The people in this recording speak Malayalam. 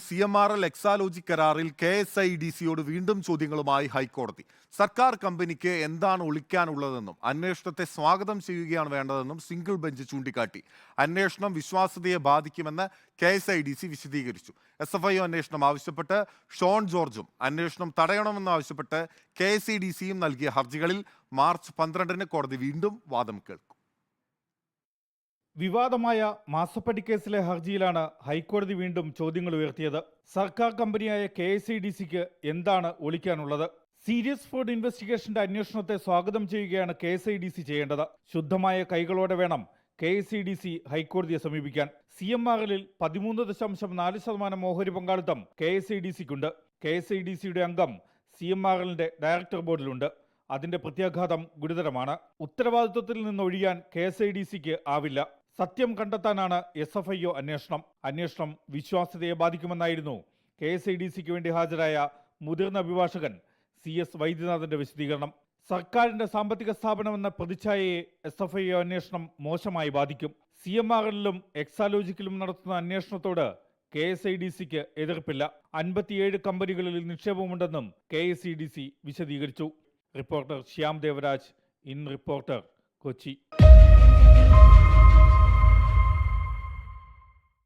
CMRL എക്സാലോജി കരാറിൽ KSIDCയോട് വീണ്ടും ചോദ്യങ്ങളുമായി ഹൈക്കോടതി. സർക്കാർ കമ്പനിക്ക് എന്താണ് ഒളിക്കാനുള്ളതെന്നും അന്വേഷണത്തെ സ്വാഗതം ചെയ്യുകയാണ് വേണ്ടതെന്നും സിംഗിൾ ബെഞ്ച് ചൂണ്ടിക്കാട്ടി. അന്വേഷണം വിശ്വാസ്യതയെ ബാധിക്കുമെന്ന് KSIDC വിശദീകരിച്ചു. SFIO അന്വേഷണം ആവശ്യപ്പെട്ട് ഷോൺ ജോർജും അന്വേഷണം തടയണമെന്നാവശ്യപ്പെട്ട് KSIDCയും നൽകിയ ഹർജികളിൽ മാർച്ച് 12-ന് കോടതി വീണ്ടും വാദം കേൾക്കും. വിവാദമായ മാസപ്പടി കേസിലെ ഹർജിയിലാണ് ഹൈക്കോടതി വീണ്ടും ചോദ്യങ്ങൾ ഉയർത്തിയത്. സർക്കാർ കമ്പനിയായ KSIDCക്ക് എന്താണ് ഒളിക്കാനുള്ളത്? സീരിയസ് ഫ്രോഡ് ഇൻവെസ്റ്റിഗേഷന്റെ അന്വേഷണത്തെ സ്വാഗതം ചെയ്യുകയാണ് KSIDC ചെയ്യേണ്ടത്. ശുദ്ധമായ കൈകളോടെ വേണം KSIDC ഹൈക്കോടതിയെ സമീപിക്കാൻ. CMRLൽ 13.4% ഓഹരി പങ്കാളിത്തം KSIDCക്കുണ്ട്. KSIDCയുടെ അംഗം CMRLന്റെ ഡയറക്ടർ ബോർഡിലുണ്ട്. അതിന്റെ പ്രത്യാഘാതം ഗുരുതരമാണ്. ഉത്തരവാദിത്വത്തിൽ നിന്നൊഴിയാൻ KSIDCക്ക് ആവില്ല. സത്യം കണ്ടെത്താനാണ് SFIO അന്വേഷണം വിശ്വാസ്യതയെ ബാധിക്കുമെന്നായിരുന്നു KSIDCക്ക് വേണ്ടി ഹാജരായ മുതിർന്ന അഭിഭാഷകൻ CS വൈദ്യനാഥന്റെ വിശദീകരണം. സർക്കാരിന്റെ സാമ്പത്തിക സ്ഥാപനമെന്ന പ്രതിച്ഛായയെ SFIO അന്വേഷണം മോശമായി ബാധിക്കും. CMRLലും എക്സാലോജിക്കിലും നടത്തുന്ന അന്വേഷണത്തോട് KSIDCക്ക് എതിർപ്പില്ല. 57 കമ്പനികളിൽ നിക്ഷേപമുണ്ടെന്നും KSIDC വിശദീകരിച്ചു. Reporter Shyam Devaraj, in reporter, Kochi.